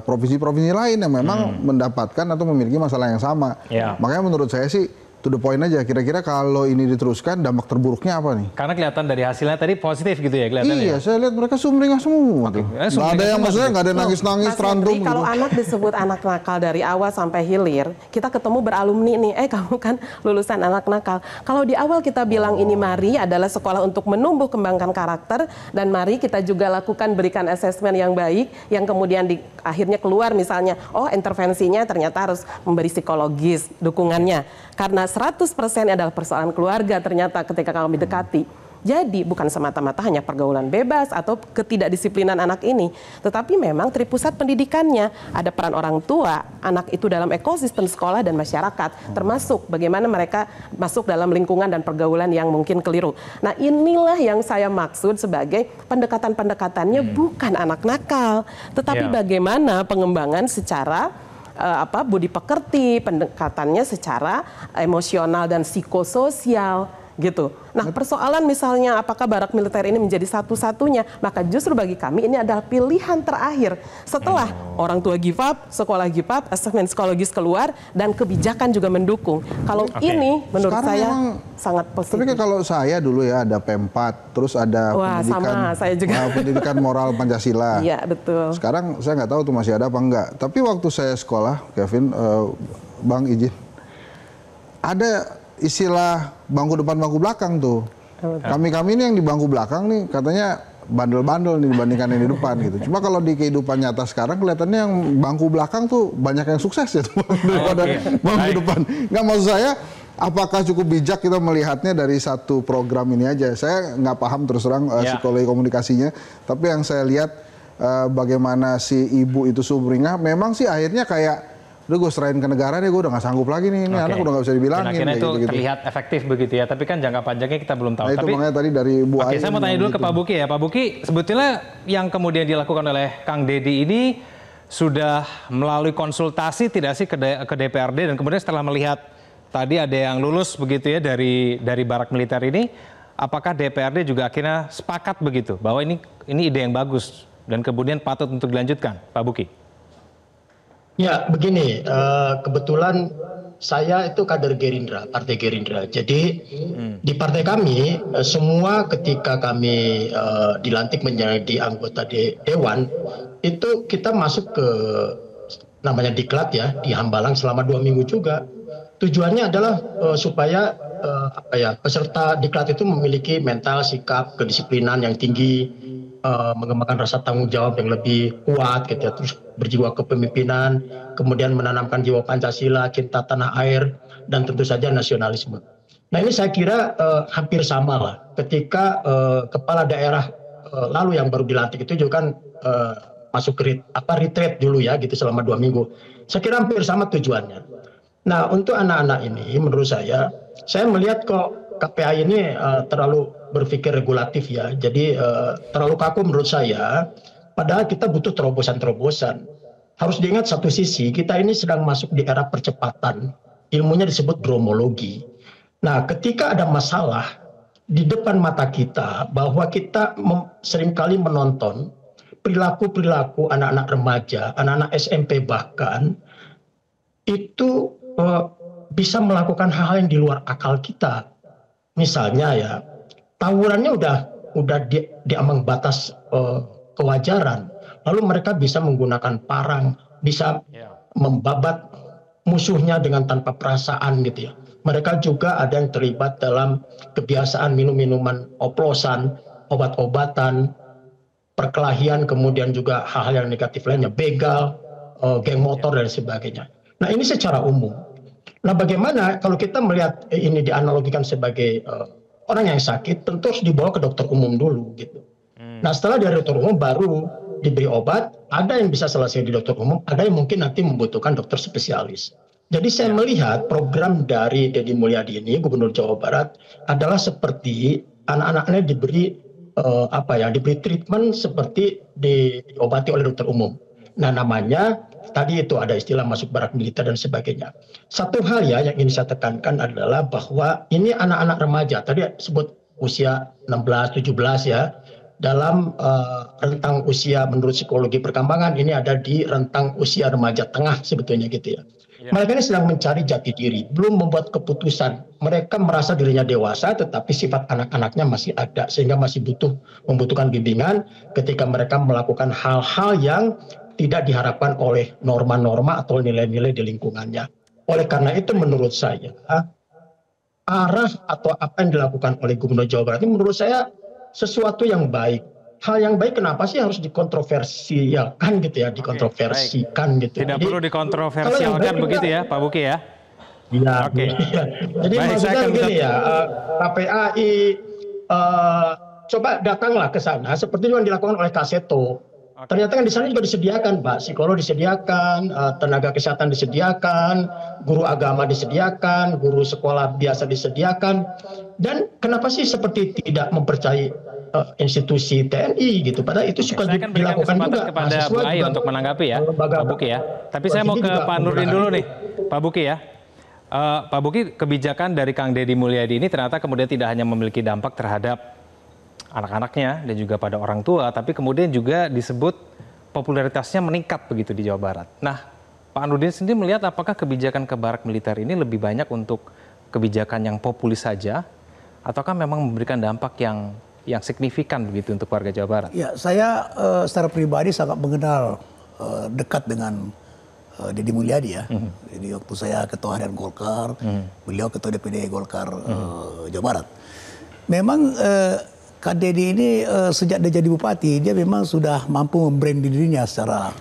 O: provinsi-provinsi lain yang memang mendapatkan atau memiliki masalah yang sama. Makanya menurut saya sih to the point aja. Kira-kira kalau ini diteruskan dampak terburuknya apa nih?
M: Karena kelihatan dari hasilnya tadi positif gitu ya kelihatannya.
O: Iya, saya lihat mereka sumringah semua. Nggak ada yang maksudnya nggak ada nangis-nangis, tantrum gitu.
N: Kalau anak disebut anak nakal dari awal sampai hilir, kita ketemu beralumni nih, kamu kan lulusan anak nakal. Kalau di awal kita bilang ini mari adalah sekolah untuk menumbuh kembangkan karakter, dan mari kita juga lakukan berikan asesmen yang baik, yang kemudian akhirnya keluar misalnya, intervensinya ternyata harus memberi psikologis dukungannya. Karena 100% adalah persoalan keluarga ternyata ketika kami dekati. Jadi bukan semata-mata hanya pergaulan bebas atau ketidakdisiplinan anak ini, tetapi memang tripusat pendidikannya. Ada peran orang tua, anak itu dalam ekosistem sekolah dan masyarakat, termasuk bagaimana mereka masuk dalam lingkungan dan pergaulan yang mungkin keliru. Nah, inilah yang saya maksud sebagai pendekatan-pendekatannya bukan anak nakal, tetapi bagaimana pengembangan secara budi pekerti, pendekatannya secara emosional dan psikososial gitu. Nah, persoalan misalnya apakah barak militer ini menjadi satu-satunya, maka justru bagi kami ini adalah pilihan terakhir. Setelah orang tua give up, sekolah give up, asesmen psikologis keluar, dan kebijakan juga mendukung. Kalau ini menurut
O: Sekarang
N: saya
O: memang,
N: sangat positif.
O: tapi kalau saya dulu ya ada P4, terus ada pendidikan moral Pancasila.
N: Iya, betul.
O: Sekarang saya nggak tahu tuh masih ada apa enggak. Tapi waktu saya sekolah, Kevin, Bang izin, ada istilah bangku depan bangku belakang tuh. Kami ini yang di bangku belakang nih katanya bandel-bandel nih dibandingkan yang di depan gitu. Cuma kalau di kehidupan nyata sekarang kelihatannya yang bangku belakang tuh banyak yang sukses ya tuh daripada bangku depan. Nggak, maksud saya apakah cukup bijak kita melihatnya dari satu program ini aja. Saya nggak paham terus terang psikologi komunikasinya. Tapi yang saya lihat bagaimana si ibu itu sumringah, memang sih akhirnya kayak udah gue serahin ke negara deh, gue udah gak sanggup lagi nih, ini anak udah gak bisa dibilangin.
M: Dan akhirnya itu terlihat efektif begitu ya, tapi kan jangka panjangnya kita belum tahu.
O: Nah, itu makanya tadi dari Bu Ain.
M: Saya mau tanya dulu ke Pak Buki ya. Pak Buki, sebetulnya yang kemudian dilakukan oleh Kang Deddy ini sudah melalui konsultasi tidak sih ke DPRD, dan kemudian setelah melihat tadi ada yang lulus begitu ya dari barak militer ini, apakah DPRD juga akhirnya sepakat begitu bahwa ini ide yang bagus dan kemudian patut untuk dilanjutkan, Pak Buki?
P: Ya, begini, kebetulan saya itu kader Gerindra, Partai Gerindra. Jadi di partai kami, semua ketika kami dilantik menjadi anggota Dewan, itu kita masuk ke namanya diklat ya, di Hambalang selama 2 minggu juga. Tujuannya adalah supaya peserta diklat itu memiliki mental, sikap, kedisiplinan yang tinggi, mengembangkan rasa tanggung jawab yang lebih kuat gitu ya, terus berjiwa kepemimpinan, kemudian menanamkan jiwa Pancasila, cinta tanah air, dan tentu saja nasionalisme. Nah, ini saya kira hampir sama lah ketika kepala daerah lalu yang baru dilantik itu juga kan masuk retreat dulu ya gitu selama 2 minggu. Saya kira hampir sama tujuannya. Nah, untuk anak-anak ini menurut saya melihat kok KPI ini terlalu berpikir regulatif ya, jadi terlalu kaku menurut saya, padahal kita butuh terobosan-terobosan. Harus diingat satu sisi, kita ini sedang masuk di era percepatan, ilmunya disebut dromologi. Nah, ketika ada masalah di depan mata kita, bahwa kita seringkali menonton perilaku-perilaku anak-anak remaja, anak-anak SMP bahkan, itu bisa melakukan hal-hal yang di luar akal kita. Misalnya ya, tawurannya udah di ambang batas kewajaran. Lalu mereka bisa menggunakan parang, bisa membabat musuhnya dengan tanpa perasaan gitu ya. Mereka juga ada yang terlibat dalam kebiasaan minum-minuman oplosan, obat-obatan, perkelahian, kemudian juga hal-hal yang negatif lainnya, begal, geng motor dan sebagainya. Nah, ini secara umum. Nah, bagaimana kalau kita melihat ini dianalogikan sebagai orang yang sakit, tentu harus dibawa ke dokter umum dulu gitu. Nah, setelah dari dokter umum baru diberi obat, ada yang bisa selesai di dokter umum, ada yang mungkin nanti membutuhkan dokter spesialis. Jadi saya melihat program dari Deddy Mulyadi ini, Gubernur Jawa Barat, adalah seperti anak-anaknya diberi diberi treatment seperti diobati oleh dokter umum. Nah, namanya tadi itu ada istilah masuk barak militer dan sebagainya. Satu hal ya yang ingin saya tekankan adalah bahwa ini anak-anak remaja, tadi sebut usia 16, 17 ya, dalam rentang usia menurut psikologi perkembangan ini ada di rentang usia remaja tengah sebetulnya gitu ya. Mereka ini sedang mencari jati diri, belum membuat keputusan. Mereka merasa dirinya dewasa, tetapi sifat anak-anaknya masih ada, sehingga masih membutuhkan bimbingan ketika mereka melakukan hal-hal yang tidak diharapkan oleh norma-norma atau nilai-nilai di lingkungannya. Oleh karena itu menurut saya, arah atau apa yang dilakukan oleh Gubernur Jawa Barat ini menurut saya sesuatu yang baik. Hal yang baik kenapa sih harus dikontroversialkan gitu ya, dikontroversikan gitu.
M: Tidak perlu dikontroversialkan begitu ya, Pak Buki ya?
P: Iya.
M: Oke.
P: Jadi maksudnya begini ya, KPAI coba datanglah ke sana seperti yang dilakukan oleh Kaseto. Ternyata kan di sana juga disediakan, Pak, psikolog disediakan, tenaga kesehatan disediakan, guru agama disediakan, guru sekolah biasa disediakan. Dan kenapa sih seperti tidak mempercayai institusi TNI gitu? Padahal itu suka dilakukan juga.
M: Kepada Bu Ai untuk menanggapi ya, Pak Buki ya. Tapi saya mau ke Pak Nurdin dulu nih, Pak Buki ya. Pak Buki, kebijakan dari Kang Deddy Mulyadi ini ternyata kemudian tidak hanya memiliki dampak terhadap anak-anaknya dan juga pada orang tua, tapi kemudian juga disebut popularitasnya meningkat begitu di Jawa Barat. Nah, Pak Nurdin sendiri melihat apakah kebijakan ke barak militer ini lebih banyak untuk kebijakan yang populis saja, ataukah memang memberikan dampak yang signifikan begitu untuk warga Jawa Barat?
Q: Ya, saya secara pribadi sangat mengenal dekat dengan Deddy Mulyadi ya. Jadi waktu saya ketua harian Golkar, beliau ketua DPD Golkar Jawa Barat. Memang Kak Deddy ini sejak dia jadi bupati, dia memang sudah mampu membranding dirinya secara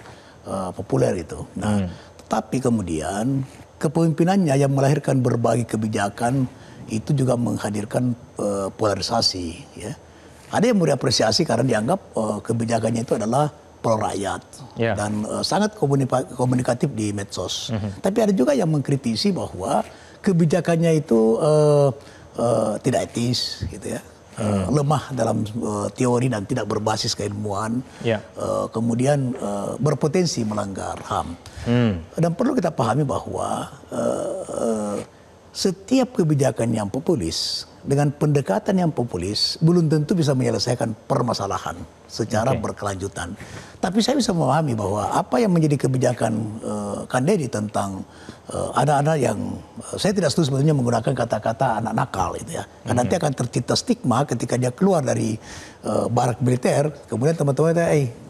Q: populer itu. Nah, tetapi kemudian kepemimpinannya yang melahirkan berbagai kebijakan itu juga menghadirkan polarisasi. Ya. Ada yang diapresiasi karena dianggap kebijakannya itu adalah pro rakyat dan sangat komunikatif di medsos. Tapi ada juga yang mengkritisi bahwa kebijakannya itu tidak etis, gitu ya. Lemah dalam teori dan tidak berbasis keilmuan, kemudian berpotensi melanggar HAM. Dan perlu kita pahami bahwa setiap kebijakan yang populis dengan pendekatan yang populis belum tentu bisa menyelesaikan permasalahan secara berkelanjutan. Tapi saya bisa memahami bahwa apa yang menjadi kebijakan Kang Deddy tentang anak-anak yang saya tidak setuju sebetulnya menggunakan kata-kata anak nakal itu ya. Karena nanti akan tercipta stigma ketika dia keluar dari barak militer, kemudian teman-teman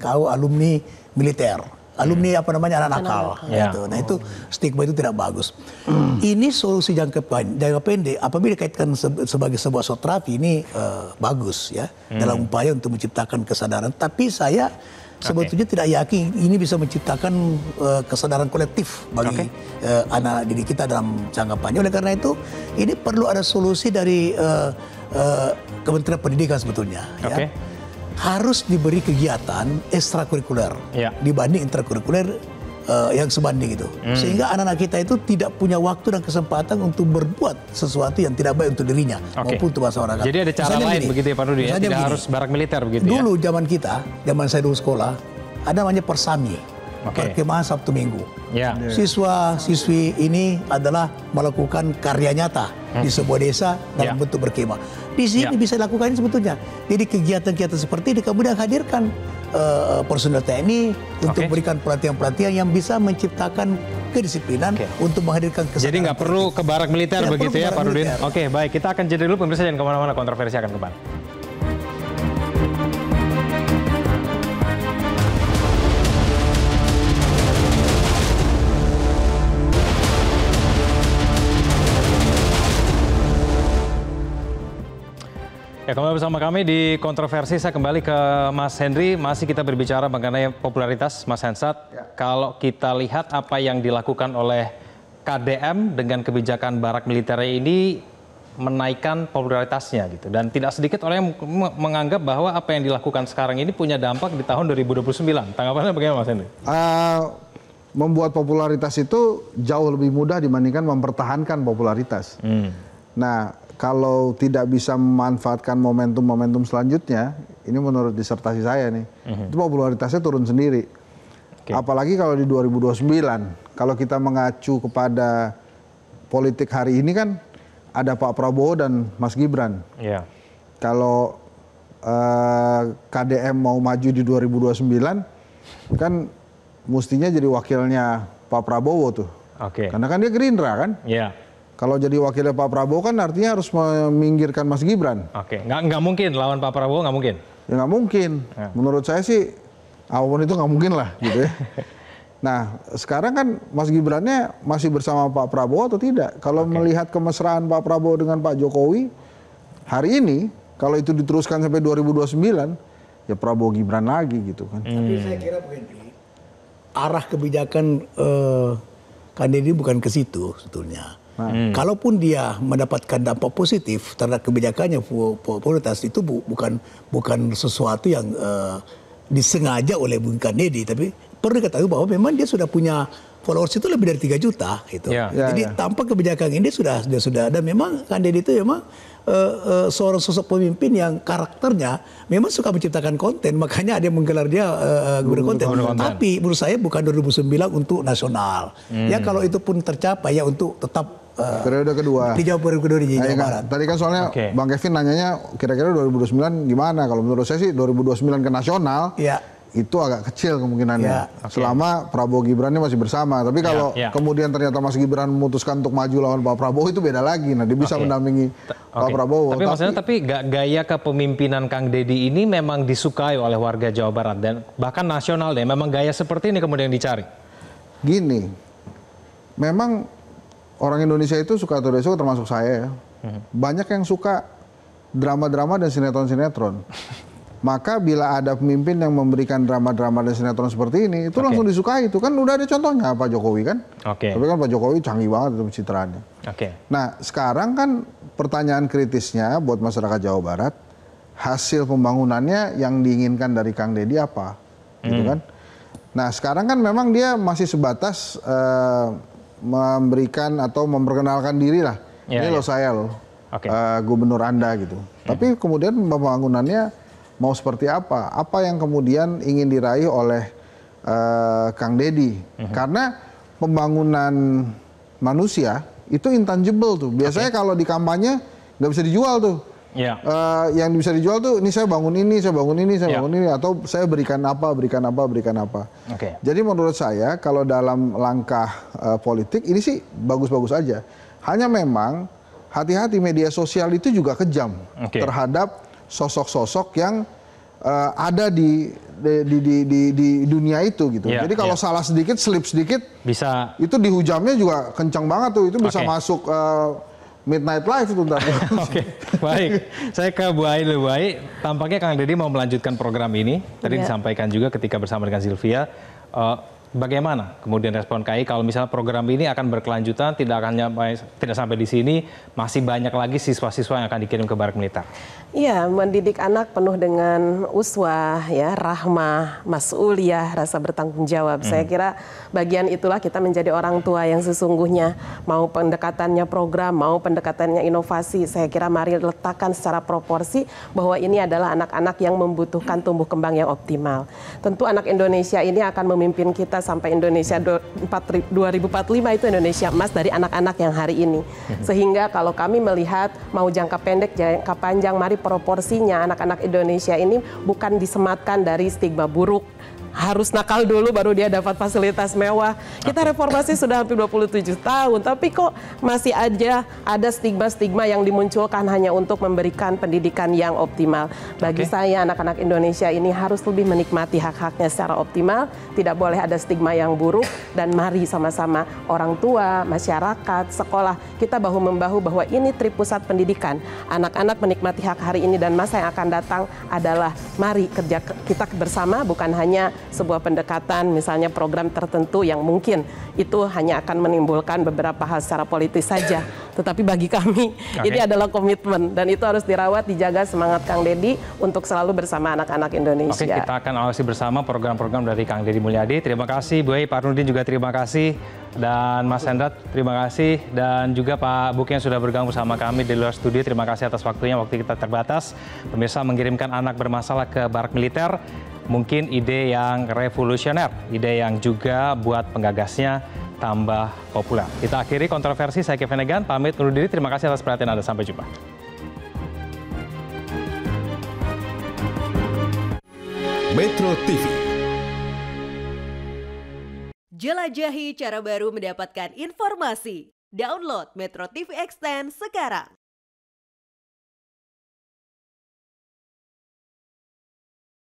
Q: kau alumni militer. Alumni apa namanya anak nakal. Gitu. Nah itu stigma itu tidak bagus. Ini solusi jangka pendek apabila dikaitkan sebagai sebuah sotrapi ini bagus ya dalam upaya untuk menciptakan kesadaran. Tapi saya sebetulnya tidak yakin ini bisa menciptakan kesadaran kolektif bagi anak didik kita dalam jangka panjang. Oleh karena itu ini perlu ada solusi dari Kementerian Pendidikan sebetulnya. Ya. Harus diberi kegiatan ekstrakurikuler dibanding intrakurikuler yang sebanding itu. Sehingga anak-anak kita itu tidak punya waktu dan kesempatan untuk berbuat sesuatu yang tidak baik untuk dirinya maupun untuk masyarakat.
M: Jadi ada cara lain begitu ya Pak Rudi ya? Tidak harus barak militer begitu ya?
Q: Dulu zaman saya dulu sekolah, ada namanya Persami. Perkemahan Sabtu Minggu. Siswa-siswi ini adalah melakukan karya nyata di sebuah desa dalam bentuk berkemah. Di sini bisa dilakukan ini sebetulnya. Jadi kegiatan-kegiatan seperti ini kemudian hadirkan personel TNI untuk memberikan pelatihan-pelatihan yang bisa menciptakan kedisiplinan untuk menghadirkan kesadaran.
M: Jadi nggak perlu ke barak militer begitu ya Pak Rudin? Oke, baik. Kita akan jeda dulu pemirsa, jangan kemana-mana, kontroversi akan kembali. Ya, kembali bersama kami di kontroversi. Saya kembali ke Mas Henry. Masih kita berbicara mengenai popularitas Mas Hensat. Kalau kita lihat apa yang dilakukan oleh KDM dengan kebijakan barak militer ini menaikkan popularitasnya gitu. Dan tidak sedikit orang yang menganggap bahwa apa yang dilakukan sekarang ini punya dampak di tahun 2029. Tanggapannya bagaimana Mas Henry?
O: Membuat popularitas itu jauh lebih mudah dibandingkan mempertahankan popularitas. Nah, kalau tidak bisa memanfaatkan momentum-momentum selanjutnya, ini menurut disertasi saya nih, itu popularitasnya turun sendiri. Apalagi kalau di 2029, kalau kita mengacu kepada politik hari ini kan ada Pak Prabowo dan Mas Gibran. Kalau KDM mau maju di 2029, kan mestinya jadi wakilnya Pak Prabowo tuh. Karena kan dia Gerindra kan. Kalau jadi wakilnya Pak Prabowo kan artinya harus meminggirkan Mas Gibran.
M: Nggak mungkin lawan Pak Prabowo, nggak mungkin?
O: Ya nggak mungkin. Menurut saya sih, apapun itu nggak mungkin lah gitu ya. Nah, sekarang kan Mas Gibrannya masih bersama Pak Prabowo atau tidak? Kalau melihat kemesraan Pak Prabowo dengan Pak Jokowi, hari ini, kalau itu diteruskan sampai 2029, ya Prabowo Gibran lagi gitu kan.
Q: Tapi saya kira Bu Henry, arah kebijakan Kang Deddy bukan ke situ sebetulnya. Kalaupun dia mendapatkan dampak positif terhadap kebijakannya popularitas itu bukan sesuatu yang disengaja oleh Bung Kang Deddy, tapi perlu diketahui bahwa memang dia sudah punya followers itu lebih dari 3 juta gitu. Jadi tampak kebijakan ini sudah ada. Memang Kang Deddy itu memang seorang sosok pemimpin yang karakternya memang suka menciptakan konten, makanya ada yang menggelar dia gubernur konten. Tapi menurut saya bukan 2009 untuk nasional. Ya kalau itu pun tercapai ya untuk tetap
O: periode kedua.
Q: Dijawab periode kedua di Jawa Barat.
O: Tadi kan soalnya Bang Kevin nanyanya kira-kira 2029 gimana? Kalau menurut saya sih 2029 ke nasional. Itu agak kecil kemungkinannya. Selama Prabowo Gibrannya masih bersama. Tapi kalau kemudian ternyata Mas Gibran memutuskan untuk maju lawan Pak Prabowo, itu beda lagi. Nah, dia bisa mendampingi Pak Prabowo.
M: Tapi maksudnya gaya kepemimpinan Kang Deddy ini memang disukai oleh warga Jawa Barat dan bahkan nasional deh. Memang gaya seperti ini kemudian dicari.
O: Gini, memang orang Indonesia itu suka atau tidak suka, termasuk saya ya. Banyak yang suka drama-drama dan sinetron-sinetron. Maka bila ada pemimpin yang memberikan drama-drama dan sinetron seperti ini, itu langsung disukai. Itu kan udah ada contohnya Pak Jokowi kan. Tapi kan Pak Jokowi canggih banget itu pencitraannya. Nah sekarang kan pertanyaan kritisnya buat masyarakat Jawa Barat, hasil pembangunannya yang diinginkan dari Kang Deddy apa? Gitu kan. Nah sekarang kan memang dia masih sebatas memberikan atau memperkenalkan diri lah. Ini loh saya loh, gubernur Anda gitu. Tapi kemudian pembangunannya mau seperti apa? Apa yang kemudian ingin diraih oleh Kang Deddy? Karena pembangunan manusia itu intangible tuh. Biasanya kalau di kampanye nggak bisa dijual tuh. Yang bisa dijual tuh, ini saya bangun ini, saya bangun ini, saya bangun ini, atau saya berikan apa, berikan apa, berikan apa. Jadi menurut saya kalau dalam langkah politik ini sih bagus-bagus aja. Hanya memang hati-hati, media sosial itu juga kejam terhadap sosok-sosok yang ada di dunia itu gitu. Jadi kalau salah sedikit, slip sedikit,
M: bisa
O: itu dihujamnya juga kencang banget tuh. Itu bisa masuk Midnight Live itu ntar.
M: Baik. Saya ke Bu Ai dulu. Bu Ai, tampaknya Kang Deddy mau melanjutkan program ini. Tadi disampaikan juga ketika bersama dengan Sylvia. Bagaimana kemudian respon KAI kalau misalnya program ini akan berkelanjutan, tidak sampai di sini, masih banyak lagi siswa-siswa yang akan dikirim ke barak militer?
N: Iya, mendidik anak penuh dengan uswah, ya, rahmah, mas'uliyah, rasa bertanggung jawab. Saya kira bagian itulah kita menjadi orang tua yang sesungguhnya, mau pendekatannya program, mau pendekatannya inovasi, saya kira mari letakkan secara proporsi bahwa ini adalah anak-anak yang membutuhkan tumbuh kembang yang optimal. Tentu anak Indonesia ini akan memimpin kita sampai Indonesia 2045 itu Indonesia emas dari anak-anak yang hari ini. Sehingga kalau kami melihat mau jangka pendek, jangka panjang, mari proporsinya anak-anak Indonesia ini bukan disematkan dari stigma buruk. Harus nakal dulu baru dia dapat fasilitas mewah. Kita reformasi sudah hampir 27 tahun, tapi kok masih aja ada stigma-stigma yang dimunculkan hanya untuk memberikan pendidikan yang optimal. Bagi saya anak-anak Indonesia ini harus lebih menikmati hak-haknya secara optimal, tidak boleh ada stigma yang buruk, dan mari sama-sama orang tua, masyarakat, sekolah, kita bahu-membahu bahwa ini tripusat pendidikan. Anak-anak menikmati hak hari ini dan masa yang akan datang adalah mari kerja kita bersama, bukan hanya sebuah pendekatan misalnya program tertentu yang mungkin itu hanya akan menimbulkan beberapa hal secara politis saja. Tetapi bagi kami ini adalah komitmen dan itu harus dirawat, dijaga semangat Kang Deddy untuk selalu bersama anak-anak Indonesia.
M: Oke, kita akan awasi bersama program-program dari Kang Deddy Mulyadi. Terima kasih Bu Ai, Pak Nurdin juga terima kasih, dan Mas Hendra terima kasih, dan juga Pak Buki yang sudah bergabung bersama kami di luar studio. Terima kasih atas waktunya, waktu kita terbatas. Pemirsa, mengirimkan anak bermasalah ke barak militer mungkin ide yang revolusioner, ide yang juga buat penggagasnya tambah populer. Kita akhiri kontroversi, saya Kevin Egan, pamit undur diri, terima kasih atas perhatian Anda, sampai jumpa.
R: Metro TV. Jelajahi cara baru mendapatkan informasi. Download Metro TV Extend sekarang.